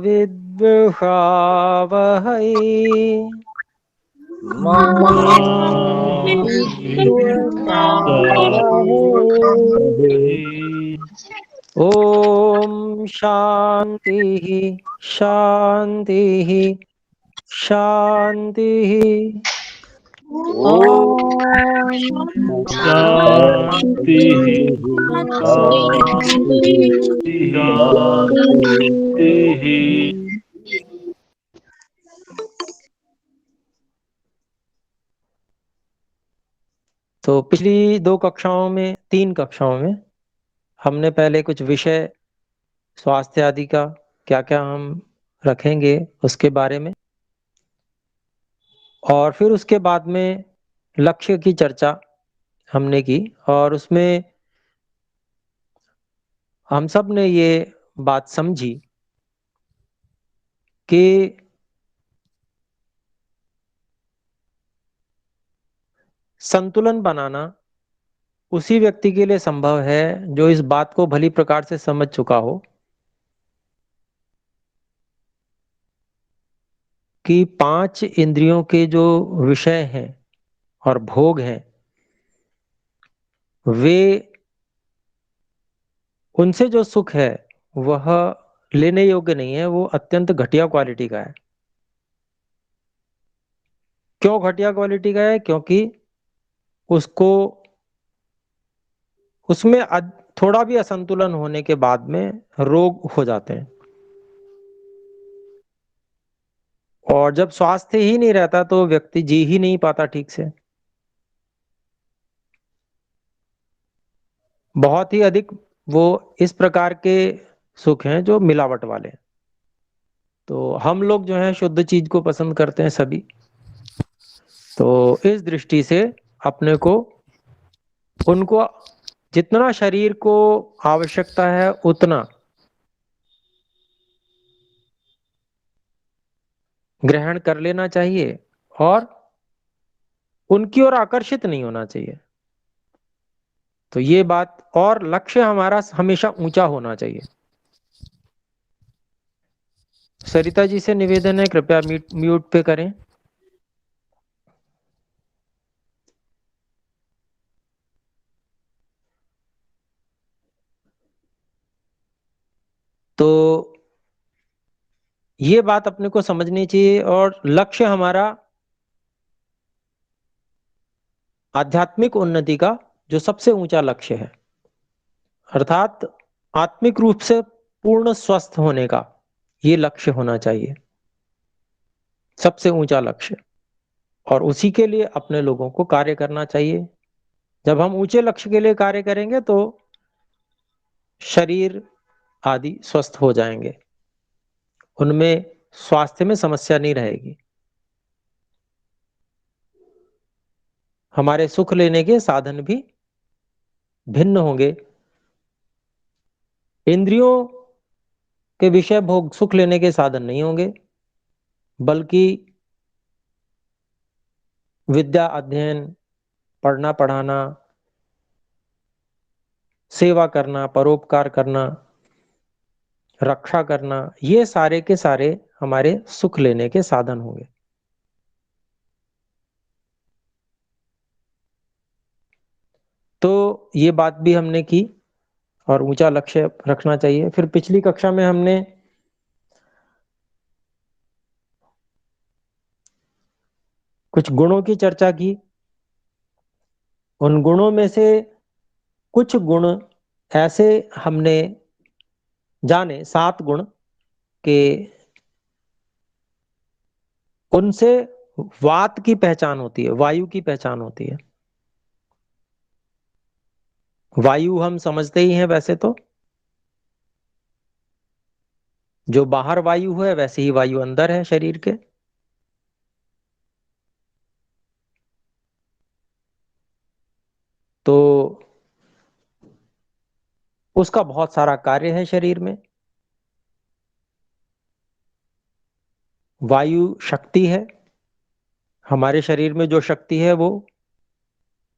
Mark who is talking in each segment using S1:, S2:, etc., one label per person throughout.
S1: विद्विषावहै मा विद्विषावहै। ओम शांति शांति शांति। ओम
S2: शांति शांति।
S1: तो पिछली 3 कक्षाओं में हमने पहले कुछ विषय स्वास्थ्य आदि का क्या क्या हम रखेंगे उसके बारे में, और फिर उसके बाद में लक्ष्य की चर्चा हमने की, और उसमें हम सब ने ये बात समझी कि संतुलन बनाना उसी व्यक्ति के लिए संभव है जो इस बात को भली प्रकार से समझ चुका हो कि 5 इंद्रियों के जो विषय हैं और भोग हैं वे, उनसे जो सुख है वह लेने योग्य नहीं है, वो अत्यंत घटिया क्वालिटी का है। क्यों घटिया क्वालिटी का है? क्योंकि उसको उसमें थोड़ा भी असंतुलन होने के बाद में रोग हो जाते हैं, और जब स्वास्थ्य ही नहीं रहता तो व्यक्ति जी ही नहीं पाता ठीक से। बहुत ही अधिक वो इस प्रकार के सुख हैं जो मिलावट वाले हैं। तो हम लोग जो है शुद्ध चीज को पसंद करते हैं सभी। तो इस दृष्टि से अपने को उनको जितना शरीर को आवश्यकता है उतना ग्रहण कर लेना चाहिए, और उनकी ओर आकर्षित नहीं होना चाहिए। तो ये बात, और लक्ष्य हमारा हमेशा ऊंचा होना चाहिए। सरिता जी से निवेदन है, कृपया म्यूट पे करें। तो ये बात अपने को समझनी चाहिए, और लक्ष्य हमारा आध्यात्मिक उन्नति का जो सबसे ऊंचा लक्ष्य है, अर्थात आत्मिक रूप से पूर्ण स्वस्थ होने का ये लक्ष्य होना चाहिए, सबसे ऊंचा लक्ष्य। और उसी के लिए अपने लोगों को कार्य करना चाहिए। जब हम ऊंचे लक्ष्य के लिए कार्य करेंगे तो शरीर आदि स्वस्थ हो जाएंगे, उनमें स्वास्थ्य में समस्या नहीं रहेगी, हमारे सुख लेने के साधन भी भिन्न होंगे। इंद्रियों के विषय भोग सुख लेने के साधन नहीं होंगे, बल्कि विद्या अध्ययन, पढ़ना पढ़ाना, सेवा करना, परोपकार करना, रक्षा करना, ये सारे के सारे हमारे सुख लेने के साधन होंगे। तो ये बात भी हमने की, और ऊंचा लक्ष्य रखना चाहिए। फिर पिछली कक्षा में हमने कुछ गुणों की चर्चा की। उन गुणों में से कुछ गुण ऐसे हमने जाने, 7 गुण के, उनसे वात की पहचान होती है, वायु की पहचान होती है। वायु हम समझते ही हैं वैसे तो, जो बाहर वायु है वैसे ही वायु अंदर है शरीर के। तो उसका बहुत सारा कार्य है शरीर में। वायु शक्ति है, हमारे शरीर में जो शक्ति है वो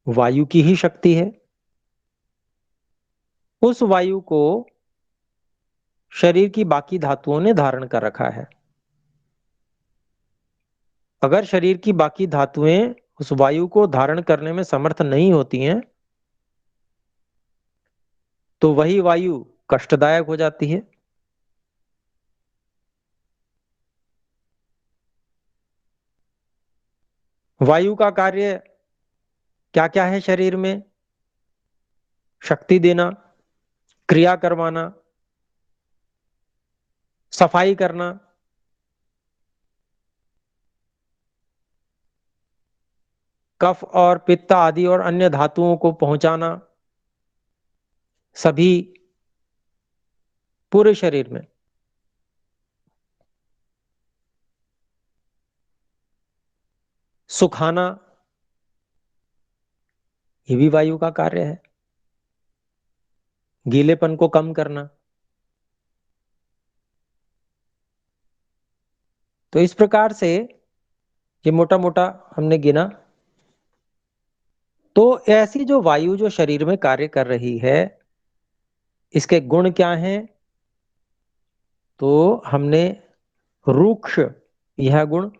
S1: वायु की ही शक्ति है। उस वायु को शरीर की बाकी धातुओं ने धारण कर रखा है। अगर शरीर की बाकी धातुएं उस वायु को धारण करने में समर्थ नहीं होती हैं, तो वही वायु कष्टदायक हो जाती है। वायु का कार्य क्या क्या है शरीर में? शक्ति देना, क्रिया करवाना, सफाई करना, कफ और पित्त आदि और अन्य धातुओं को पहुंचाना, सभी पूरे शरीर में। सुखाना, ये भी वायु का कार्य है। गीलेपन को कम करना। तो इस प्रकार से ये मोटा मोटा हमने गिना। तो ऐसी जो वायु जो शरीर में कार्य कर रही है, इसके गुण क्या हैं? तो हमने रूक्ष, यह गुण,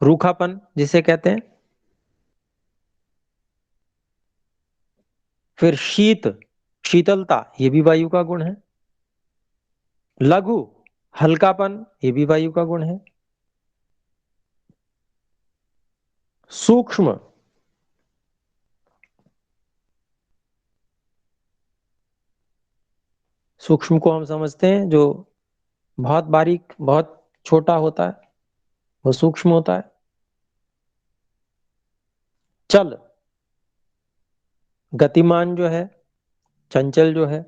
S1: रूखापन जिसे कहते हैं। फिर शीत, शीतलता, ये भी वायु का गुण है। लघु, हल्कापन, ये भी वायु का गुण है। सूक्ष्म, सूक्ष्म को हम समझते हैं जो बहुत बारीक, बहुत छोटा होता है, वो सूक्ष्म होता है। चल, गतिमान जो है, चंचल जो है।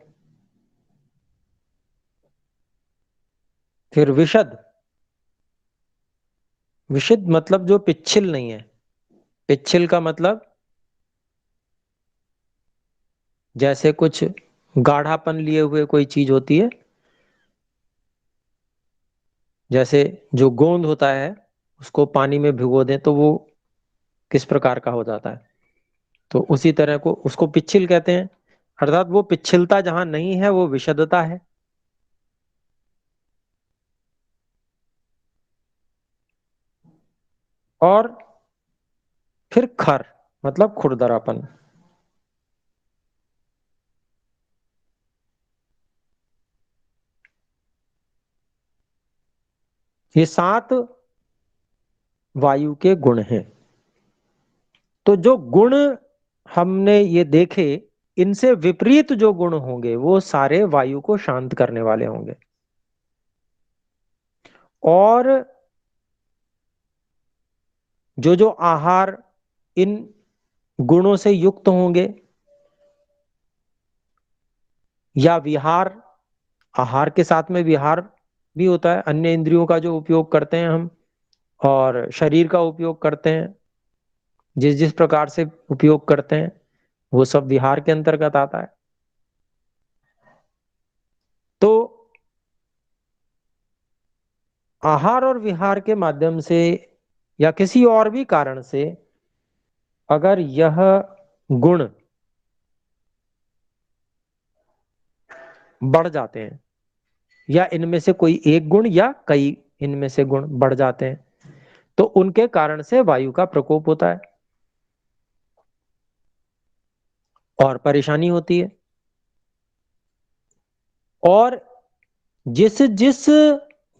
S1: फिर विशद, विशद मतलब जो पिच्छिल नहीं है। पिच्छिल का मतलब जैसे कुछ गाढ़ापन लिए हुए कोई चीज होती है, जैसे जो गोंद होता है उसको पानी में भिगो दें तो वो किस प्रकार का हो जाता है, तो उसी तरह को उसको पिच्छिल कहते हैं। अर्थात वो पिच्छिलता जहां नहीं है वो विशदता है। और फिर खर मतलब खुरदरापन। ये 7 वायु के गुण हैं। तो जो गुण हमने ये देखे, इनसे विपरीत जो गुण होंगे वो सारे वायु को शांत करने वाले होंगे। और जो जो आहार इन गुणों से युक्त होंगे, या विहार, आहार के साथ में विहार भी होता है, अन्य इंद्रियों का जो उपयोग करते हैं हम और शरीर का उपयोग करते हैं, जिस जिस प्रकार से उपयोग करते हैं वो सब विहार के अंतर्गत आता है। तो आहार और विहार के माध्यम से या किसी और भी कारण से अगर यह गुण बढ़ जाते हैं, या इनमें से कोई एक गुण या कई इनमें से गुण बढ़ जाते हैं, तो उनके कारण से वायु का प्रकोप होता है और परेशानी होती है। और जिस जिस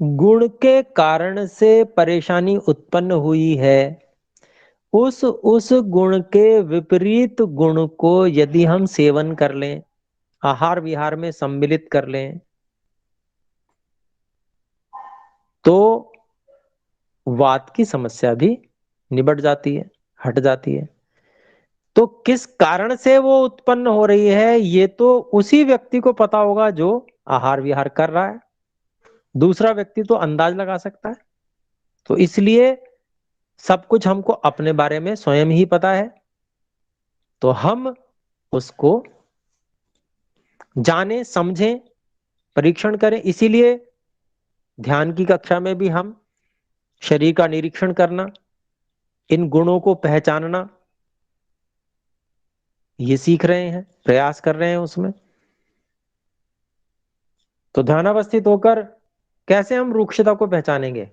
S1: गुण के कारण से परेशानी उत्पन्न हुई है, उस गुण के विपरीत गुण को यदि हम सेवन कर लें, आहार विहार में सम्मिलित कर लें, तो वात की समस्या भी निबट जाती है, हट जाती है। तो किस कारण से वो उत्पन्न हो रही है ये तो उसी व्यक्ति को पता होगा जो आहार विहार कर रहा है। दूसरा व्यक्ति तो अंदाज लगा सकता है। तो इसलिए सब कुछ हमको अपने बारे में स्वयं ही पता है, तो हम उसको जाने समझें, परीक्षण करें। इसीलिए ध्यान की कक्षा में भी हम शरीर का निरीक्षण करना, इन गुणों को पहचानना, ये सीख रहे हैं, प्रयास कर रहे हैं उसमें। तो ध्यानावस्थित होकर कैसे हम रूक्षता को पहचानेंगे?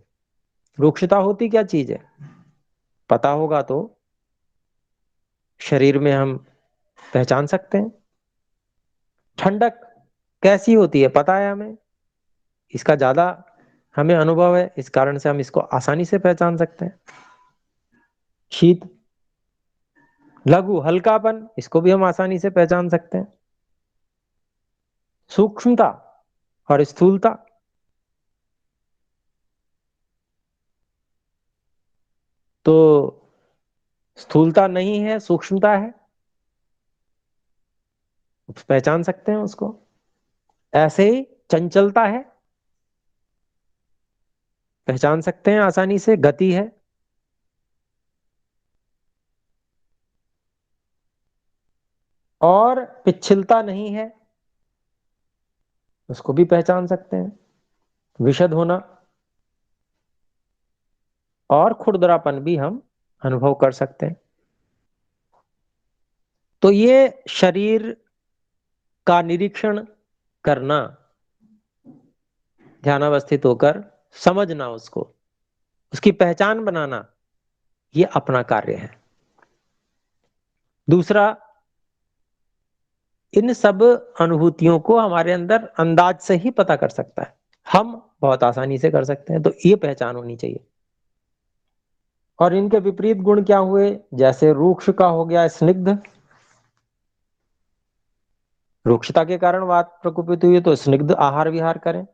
S1: रूक्षता होती क्या चीज है पता होगा तो शरीर में हम पहचान सकते हैं। ठंडक कैसी होती है पता है हमें, इसका ज्यादा हमें अनुभव है, इस कारण से हम इसको आसानी से पहचान सकते हैं। शीत, लघु, हल्कापन, इसको भी हम आसानी से पहचान सकते हैं। सूक्ष्मता और स्थूलता, तो स्थूलता नहीं है, सूक्ष्मता है, पहचान सकते हैं उसको। ऐसे ही चंचलता है, पहचान सकते हैं आसानी से। गति है, और पिछलता नहीं है, उसको भी पहचान सकते हैं। विशद होना और खुरदरापन भी हम अनुभव कर सकते हैं। तो ये शरीर का निरीक्षण करना, ध्यानावस्थित होकर समझना, उसको, उसकी पहचान बनाना, ये अपना कार्य है। दूसरा, इन सब अनुभूतियों को हमारे अंदर अंदाज से ही पता कर सकता है, हम बहुत आसानी से कर सकते हैं, तो ये पहचान होनी चाहिए। और इनके विपरीत गुण क्या हुए? जैसे रूक्ष का हो गया स्निग्ध, रूक्षता के कारण वात प्रकोपित हुई है तो स्निग्ध आहार विहार करें।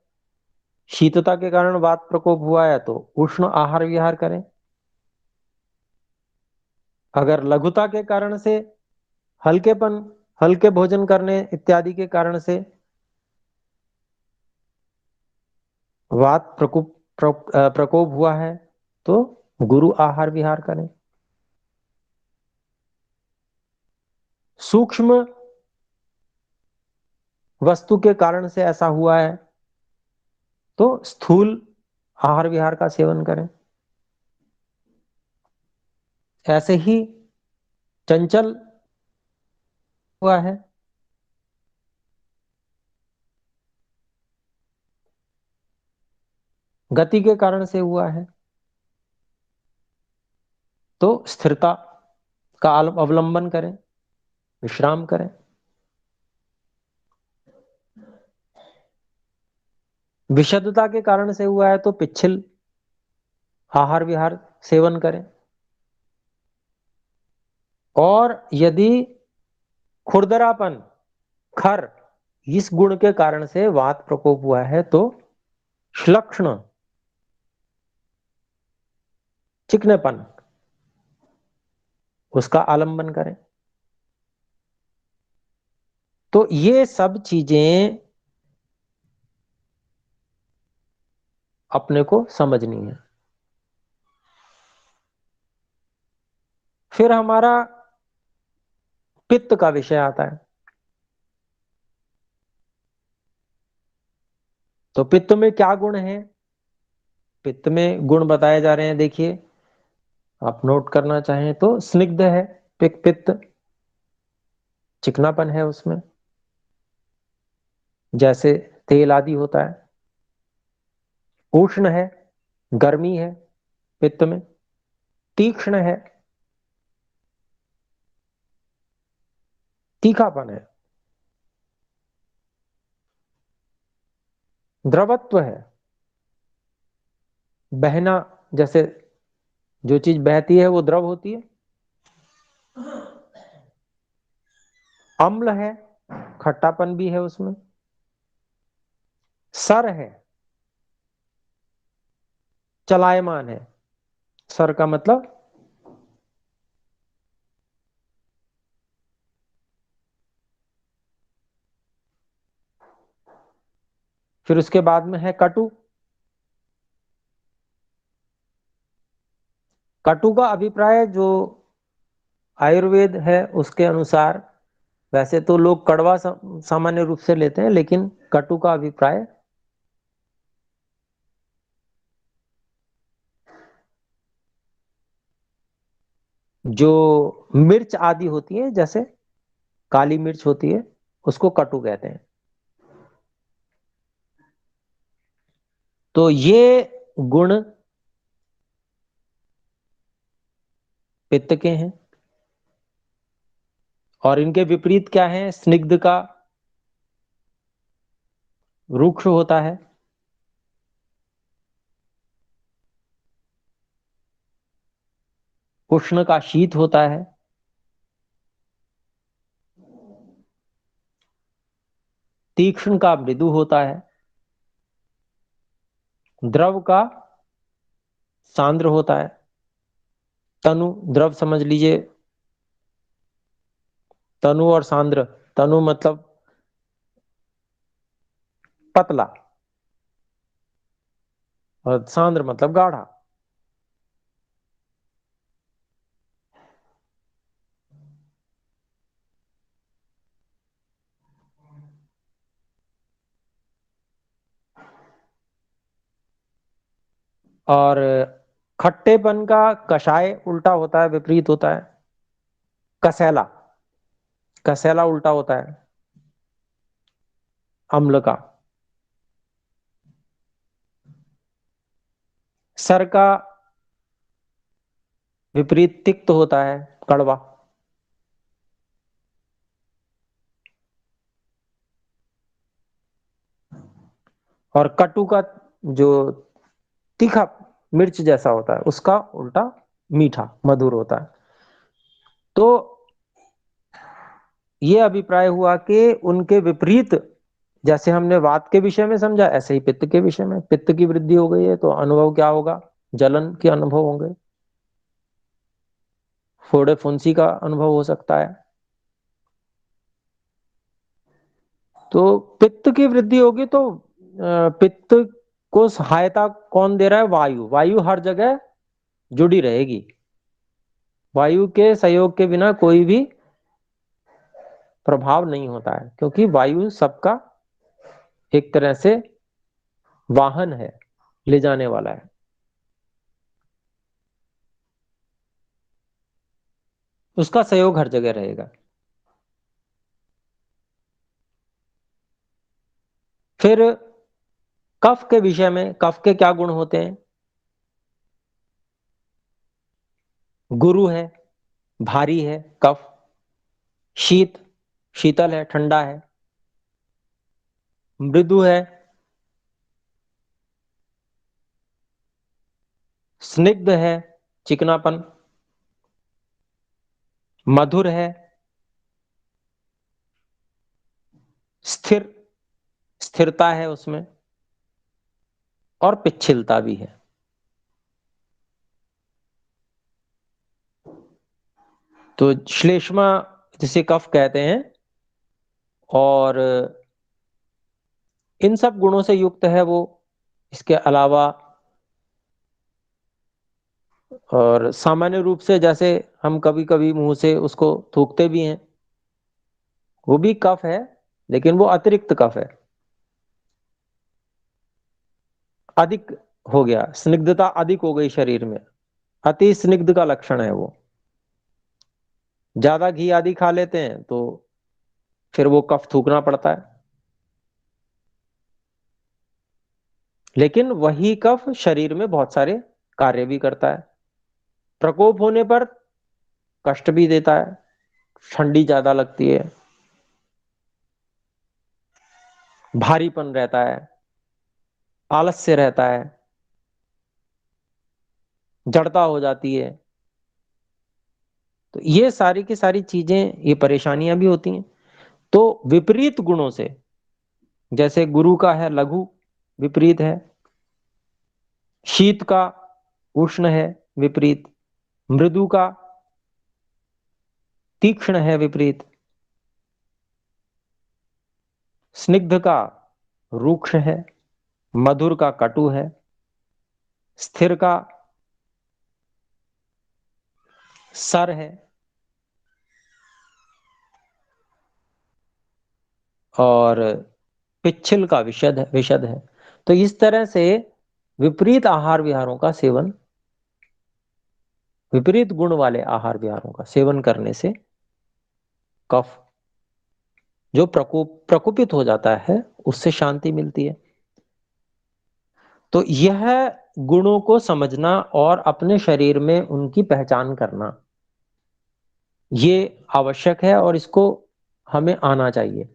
S1: शीतता के कारण वात प्रकोप हुआ है तो उष्ण आहार विहार करें। अगर लघुता के कारण से, हल्केपन, हल्के भोजन करने इत्यादि के कारण से वात प्रकोप हुआ है तो गुरु आहार विहार करें। सूक्ष्म वस्तु के कारण से ऐसा हुआ है तो स्थूल आहार विहार का सेवन करें। ऐसे ही चंचल हुआ है, गति के कारण से हुआ है तो स्थिरता का अवलंबन करें, विश्राम करें। विशुद्धता के कारण से हुआ है तो पिच्छल आहार विहार सेवन करें। और यदि खुरदरापन, खर, इस गुण के कारण से वात प्रकोप हुआ है तो श्लक्ष्ण, चिकनेपन, उसका आलंबन करें। तो ये सब चीजें अपने को समझनी है। फिर हमारा पित्त का विषय आता है। तो पित्त में क्या गुण है? पित्त में गुण बताए जा रहे हैं, देखिए, आप नोट करना चाहें तो स्निग्ध है पित्त, चिकनापन है उसमें, जैसे तेल आदि होता है। उष्ण है, गर्मी है पित्त में। तीक्ष्ण है, तीखापन है। द्रवत्व है, बहना, जैसे जो चीज बहती है वो द्रव होती है। अम्ल है, खट्टापन भी है उसमें। सर है, चलायमान है। सर का मतलब फिर उसके बाद में है कटु। कटु का अभिप्राय जो आयुर्वेद है उसके अनुसार, वैसे तो लोग कड़वा सामान्य रूप से लेते हैं, लेकिन कटु का अभिप्राय जो मिर्च आदि होती है, जैसे काली मिर्च होती है, उसको कटु कहते हैं। तो ये गुण पित्त के हैं। और इनके विपरीत क्या है? स्निग्ध का रुक्ष होता है, उष्ण का शीत होता है, तीक्ष्ण का मृदु होता है, द्रव का सांद्र होता है। तनु द्रव समझ लीजिए, तनु और सांद्र, तनु मतलब पतला और सांद्र मतलब गाढ़ा। और खट्टेपन का कषाय उल्टा होता है, विपरीत होता है। कसैला, कसैला उल्टा होता है अम्ल का। सर का विपरीत तिक्त होता है, कड़वा। और कटु का जो तीखा मिर्च जैसा होता है, उसका उल्टा मीठा मधुर होता है। तो ये अभिप्राय हुआ कि उनके विपरीत, जैसे हमने वात के विषय में समझा, ऐसे ही पित्त के विषय में। पित्त की वृद्धि हो गई है तो अनुभव क्या होगा? जलन के अनुभव होंगे, फोड़े फुंसी का अनुभव हो सकता है। तो पित्त की वृद्धि होगी तो पित्त को सहायता कौन दे रहा है? वायु। वायु हर जगह जुड़ी रहेगी। वायु के सहयोग के बिना कोई भी प्रभाव नहीं होता है, क्योंकि वायु सबका एक तरह से वाहन है, ले जाने वाला है। उसका सहयोग हर जगह रहेगा। फिर कफ के विषय में, कफ के क्या गुण होते हैं? गुरु है, भारी है कफ। शीत, शीतल है, ठंडा है। मृदु है, स्निग्ध है, चिकनापन। मधुर है, स्थिर, स्थिरता है उसमें। और पिच्छलता भी है। तो श्लेष्मा जिसे कफ कहते हैं, और इन सब गुणों से युक्त है वो। इसके अलावा और सामान्य रूप से जैसे हम कभी कभी मुंह से उसको थूकते भी हैं, वो भी कफ है, लेकिन वो अतिरिक्त कफ है, अधिक हो गया, स्निग्धता अधिक हो गई शरीर में। अति स्निग्ध का लक्षण है वो। ज्यादा घी आदि खा लेते हैं तो फिर वो कफ थूकना पड़ता है। लेकिन वही कफ शरीर में बहुत सारे कार्य भी करता है। प्रकोप होने पर कष्ट भी देता है, ठंडी ज्यादा लगती है, भारीपन रहता है, आलस्य रहता है, जड़ता हो जाती है। तो ये सारी की सारी चीजें, ये परेशानियां भी होती हैं। तो विपरीत गुणों से, जैसे गुरु का है लघु, विपरीत है। शीत का उष्ण है, विपरीत। मृदु का तीक्ष्ण है, विपरीत। स्निग्ध का रूक्ष है, मधुर का कटु है, स्थिर का सर है, और पिच्छल का विशद है। तो इस तरह से विपरीत आहार विहारों का सेवन, विपरीत गुण वाले आहार विहारों का सेवन करने से कफ जो प्रकोपित हो जाता है, उससे शांति मिलती है। तो यह गुणों को समझना और अपने शरीर में उनकी पहचान करना, ये आवश्यक है और इसको हमें आना चाहिए।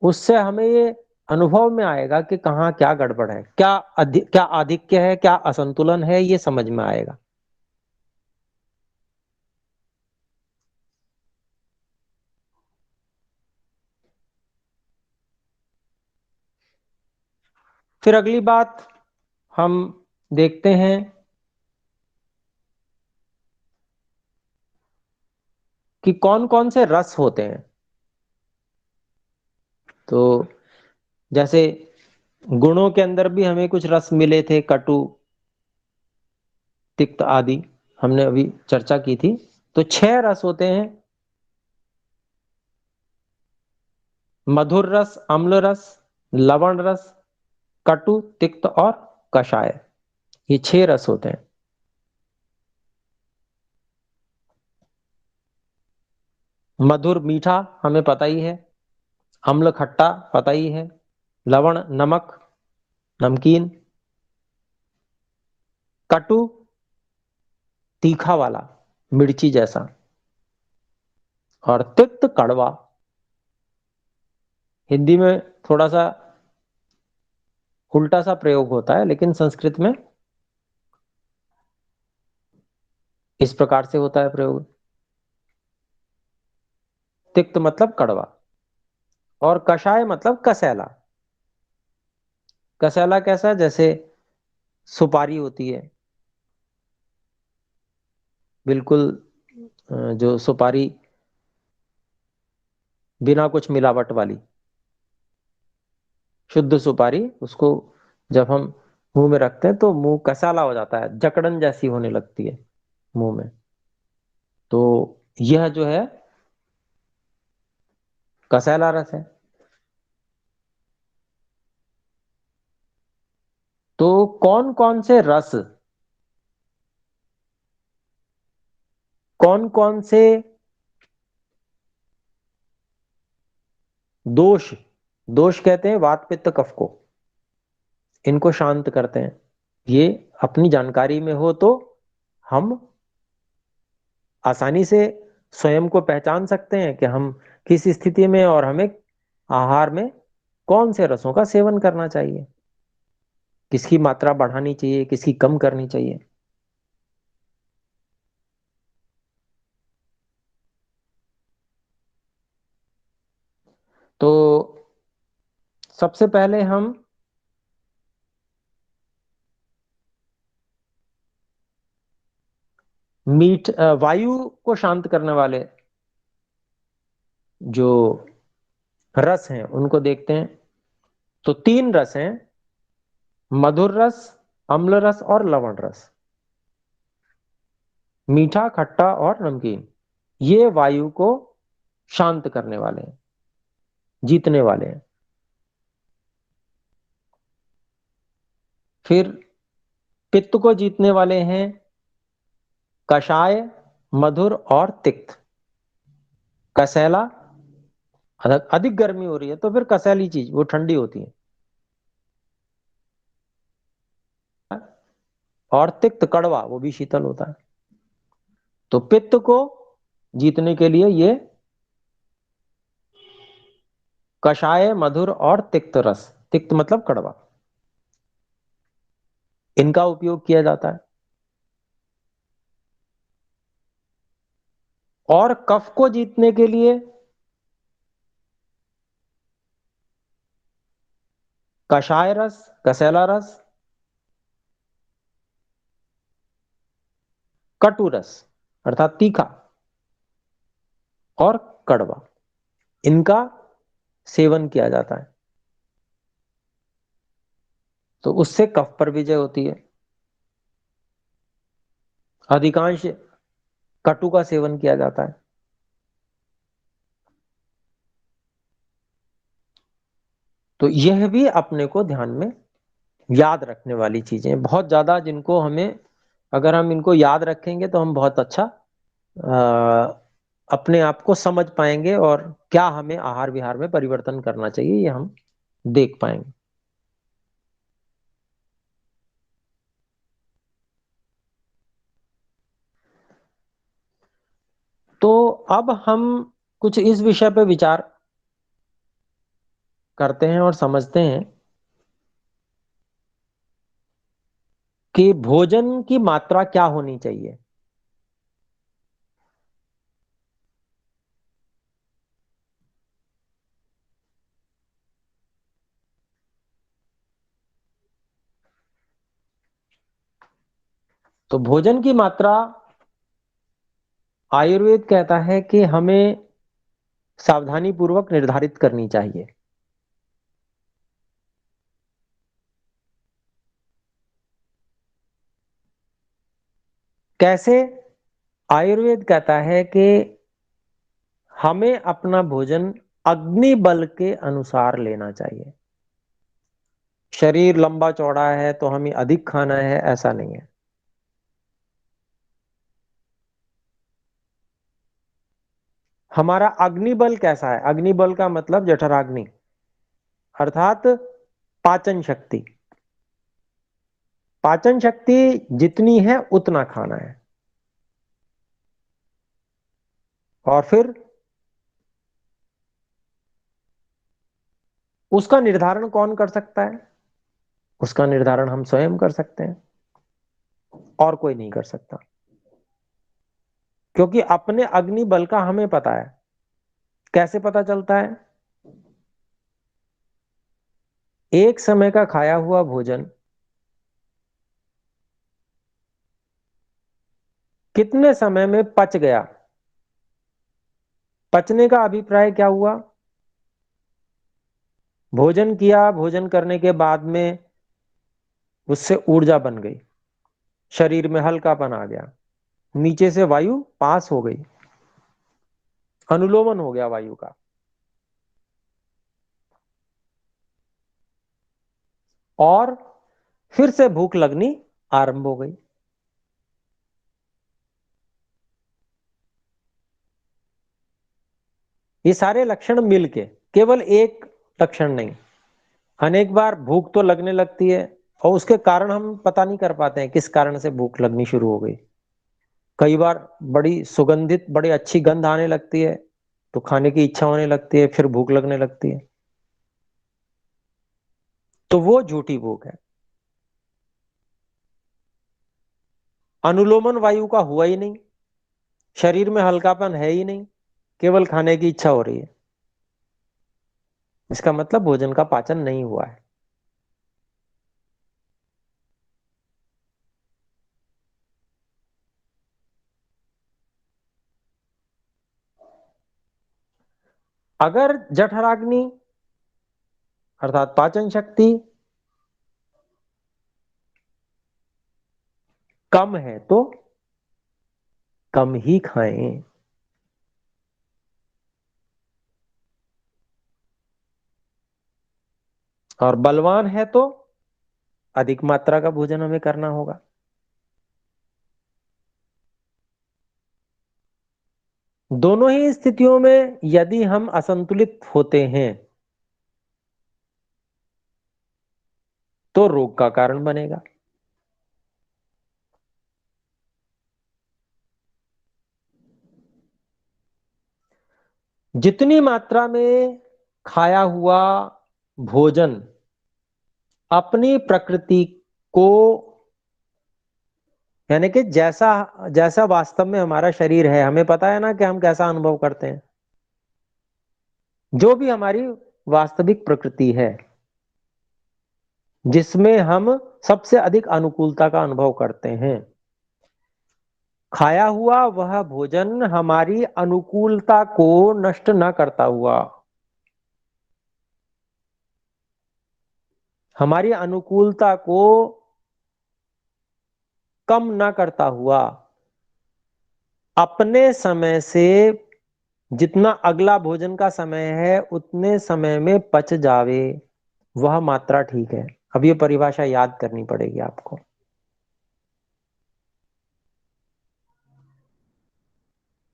S1: उससे हमें ये अनुभव में आएगा कि कहाँ क्या गड़बड़ है, क्या आधिक्य है, क्या असंतुलन है, ये समझ में आएगा। फिर अगली बात हम देखते हैं कि कौन कौन से रस होते हैं। तो जैसे गुणों के अंदर भी हमें कुछ रस मिले थे, कटु, तिक्त आदि, हमने अभी चर्चा की थी। तो 6 रस होते हैं: मधुर रस, अम्ल रस, लवण रस, कटु, तिक्त और कषाय। ये 6 रस होते हैं। मधुर मीठा हमें पता ही है, अम्ल खट्टा पता ही है, लवण नमक नमकीन, कटु तीखा वाला मिर्ची जैसा, और तिक्त कड़वा। हिंदी में थोड़ा सा उल्टा सा प्रयोग होता है, लेकिन संस्कृत में इस प्रकार से होता है प्रयोग। तिक्त मतलब कड़वा, और कषाय मतलब कसैला। कसैला कैसा? जैसे सुपारी होती है, बिल्कुल जो सुपारी बिना कुछ मिलावट वाली शुद्ध सुपारी, उसको जब हम मुंह में रखते हैं तो मुंह कसैला हो जाता है, जकड़न जैसी होने लगती है मुंह में। तो यह जो है कसैला रस है। तो कौन कौन से रस, कौन कौन से दोष, दोष कहते हैं वात पित्त कफ को, इनको शांत करते हैं, ये अपनी जानकारी में हो तो हम आसानी से स्वयं को पहचान सकते हैं कि हम किस स्थिति में, और हमें आहार में कौन से रसों का सेवन करना चाहिए, किसकी मात्रा बढ़ानी चाहिए, किसकी कम करनी चाहिए। तो सबसे पहले हम वायु को शांत करने वाले जो रस हैं उनको देखते हैं। तो 3 रस हैं: मधुर रस, अम्ल रस और लवण रस। मीठा, खट्टा और नमकीन, ये वायु को शांत करने वाले हैं, जीतने वाले हैं। फिर पित्त को जीतने वाले हैं कषाय, मधुर और तिक्त। कसैला, अधिक गर्मी हो रही है तो फिर कसैली चीज वो ठंडी होती है, और तिक्त कड़वा वो भी शीतल होता है। तो पित्त को जीतने के लिए ये कषाय, मधुर और तिक्त रस, तिक्त मतलब कड़वा, इनका उपयोग किया जाता है। और कफ को जीतने के लिए कषाय रस, कसैला रस, कटु रस अर्थात तीखा, और कड़वा, इनका सेवन किया जाता है। तो उससे कफ पर विजय होती है। अधिकांश कटु का सेवन किया जाता है। तो यह भी अपने को ध्यान में याद रखने वाली चीजें, बहुत ज्यादा जिनको हमें, अगर हम इनको याद रखेंगे तो हम बहुत अच्छा अपने आप को समझ पाएंगे, और क्या हमें आहार विहार में परिवर्तन करना चाहिए ये हम देख पाएंगे। तो अब हम कुछ इस विषय पे विचार करते हैं और समझते हैं कि भोजन की मात्रा क्या होनी चाहिए। तो भोजन की मात्रा आयुर्वेद कहता है कि हमें सावधानी पूर्वक निर्धारित करनी चाहिए। कैसे? आयुर्वेद कहता है कि हमें अपना भोजन अग्नि बल के अनुसार लेना चाहिए। शरीर लंबा चौड़ा है तो हमें अधिक खाना है, ऐसा नहीं है। हमारा अग्निबल कैसा है? अग्निबल का मतलब जठराग्नि, अर्थात पाचन शक्ति। पाचन शक्ति जितनी है उतना खाना है। और फिर उसका निर्धारण कौन कर सकता है? उसका निर्धारण हम स्वयं कर सकते हैं, और कोई नहीं कर सकता। क्योंकि अपने अग्नि बल का हमें पता है। कैसे पता चलता है? एक समय का खाया हुआ भोजन कितने समय में पच गया। पचने का अभिप्राय क्या हुआ? भोजन किया, भोजन करने के बाद में उससे ऊर्जा बन गई, शरीर में हल्कापन आ गया, नीचे से वायु पास हो गई, अनुलोमन हो गया वायु का, और फिर से भूख लगनी आरंभ हो गई। ये सारे लक्षण मिलके, केवल एक लक्षण नहीं, अनेक बार भूख तो लगने लगती है और उसके कारण हम पता नहीं कर पाते हैं किस कारण से भूख लगनी शुरू हो गई। कई बार बड़ी सुगंधित, बड़ी अच्छी गंध आने लगती है तो खाने की इच्छा होने लगती है, फिर भूख लगने लगती है। तो वो झूठी भूख है। अनुलोमन वायु का हुआ ही नहीं, शरीर में हल्कापन है ही नहीं, केवल खाने की इच्छा हो रही है। इसका मतलब भोजन का पाचन नहीं हुआ है। अगर जठराग्नि अर्थात पाचन शक्ति कम है तो कम ही खाएं, और बलवान है तो अधिक मात्रा का भोजन हमें करना होगा। दोनों ही स्थितियों में यदि हम असंतुलित होते हैं तो रोग का कारण बनेगा। जितनी मात्रा में खाया हुआ भोजन अपनी प्रकृति को, यानी कि जैसा जैसा वास्तव में हमारा शरीर है, हमें पता है ना कि हम कैसा अनुभव करते हैं, जो भी हमारी वास्तविक प्रकृति है जिसमें हम सबसे अधिक अनुकूलता का अनुभव करते हैं, खाया हुआ वह भोजन हमारी अनुकूलता को नष्ट न करता हुआ, हमारी अनुकूलता को कम न करता हुआ, अपने समय से जितना अगला भोजन का समय है उतने समय में पच जावे, वह मात्रा ठीक है। अब ये परिभाषा याद करनी पड़ेगी आपको।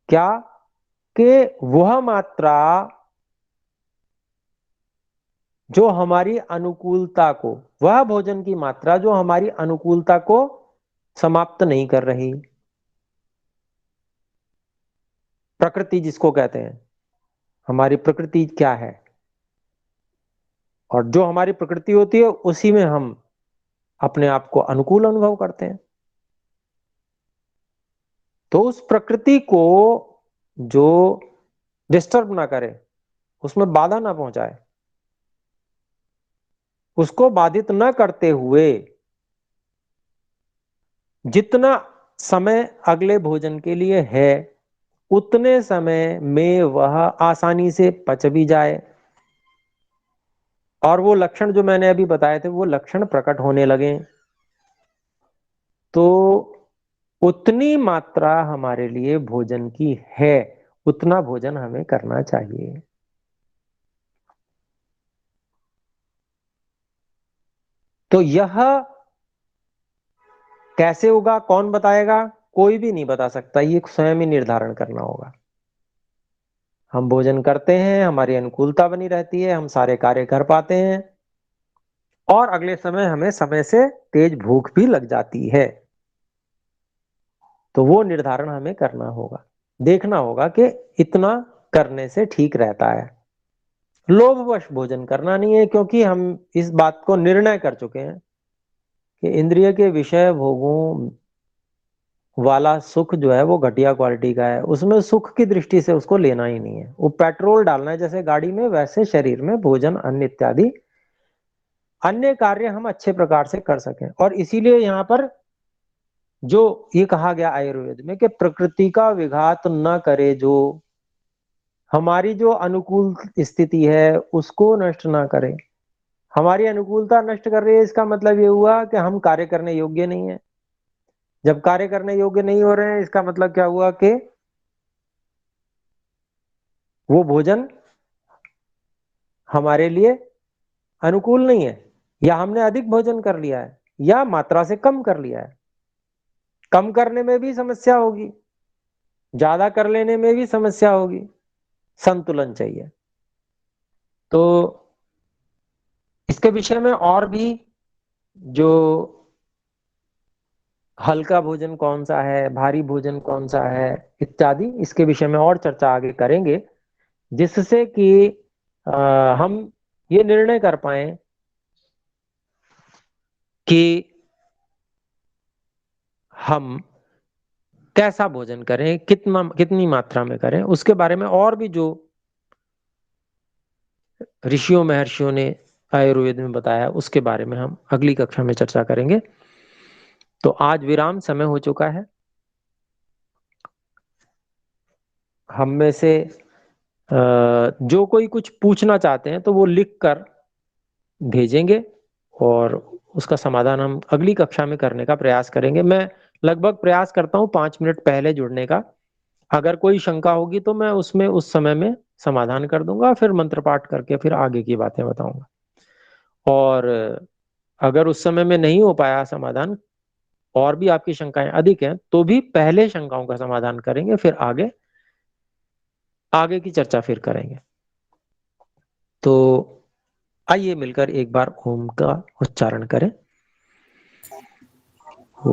S1: क्या? कि वह मात्रा जो हमारी अनुकूलता को, वह भोजन की मात्रा जो हमारी अनुकूलता को समाप्त नहीं कर रही, प्रकृति जिसको कहते हैं, हमारी प्रकृति क्या है, और जो हमारी प्रकृति होती है उसी में हम अपने आप को अनुकूल अनुभव करते हैं। तो उस प्रकृति को जो डिस्टर्ब ना करे, उसमें बाधा ना पहुंचाए, उसको बाधित न करते हुए जितना समय अगले भोजन के लिए है उतने समय में वह आसानी से पच भी जाए, और वो लक्षण जो मैंने अभी बताए थे वो लक्षण प्रकट होने लगे, तो उतनी मात्रा हमारे लिए भोजन की है, उतना भोजन हमें करना चाहिए। तो यह कैसे होगा, कौन बताएगा? कोई भी नहीं बता सकता, ये स्वयं ही निर्धारण करना होगा। हम भोजन करते हैं, हमारी अनुकूलता बनी रहती है, हम सारे कार्य कर पाते हैं, और अगले समय हमें समय से तेज भूख भी लग जाती है। तो वो निर्धारण हमें करना होगा, देखना होगा कि इतना करने से ठीक रहता है। लोभवश भोजन करना नहीं है, क्योंकि हम इस बात को निर्णय कर चुके हैं कि इंद्रिय के विषय भोगों वाला सुख जो है वो घटिया क्वालिटी का है, उसमें सुख की दृष्टि से उसको लेना ही नहीं है। वो पेट्रोल डालना है जैसे गाड़ी में, वैसे शरीर में भोजन, अन्न इत्यादि अन्य कार्य हम अच्छे प्रकार से कर सकें। और इसीलिए यहाँ पर जो ये कहा गया आयुर्वेद में कि प्रकृति का विघात न करे, जो हमारी जो अनुकूल स्थिति है उसको नष्ट ना करे। हमारी अनुकूलता नष्ट कर रही है, इसका मतलब ये हुआ कि हम कार्य करने योग्य नहीं है। जब कार्य करने योग्य नहीं हो रहे हैं, इसका मतलब क्या हुआ कि वो भोजन हमारे लिए अनुकूल नहीं है, या हमने अधिक भोजन कर लिया है, या मात्रा से कम कर लिया है। कम करने में भी समस्या होगी, ज्यादा कर लेने में भी समस्या होगी, संतुलन चाहिए। तो इसके विषय में और भी, जो हल्का भोजन कौन सा है, भारी भोजन कौन सा है इत्यादि, इसके विषय में और चर्चा आगे करेंगे, जिससे कि हम ये निर्णय कर पाए कि हम कैसा भोजन करें, कितना, कितनी मात्रा में करें। उसके बारे में और भी जो ऋषियों महर्षियों ने आयुर्वेद में बताया, उसके बारे में हम अगली कक्षा में चर्चा करेंगे। तो आज विराम समय हो चुका है। हम में से जो कोई कुछ पूछना चाहते हैं तो वो लिख कर भेजेंगे, और उसका समाधान हम अगली कक्षा में करने का प्रयास करेंगे। मैं लगभग प्रयास करता हूँ 5 मिनट पहले जुड़ने का। अगर कोई शंका होगी तो मैं उसमें उस समय में समाधान कर दूंगा, फिर मंत्र पाठ करके फिर आगे की बातें बताऊंगा। और अगर उस समय में नहीं हो पाया समाधान, और भी आपकी शंकाएं अधिक हैं, तो भी पहले शंकाओं का समाधान करेंगे, फिर आगे आगे की चर्चा फिर करेंगे। तो आइए मिलकर एक बार ओम का उच्चारण करें।
S2: ओ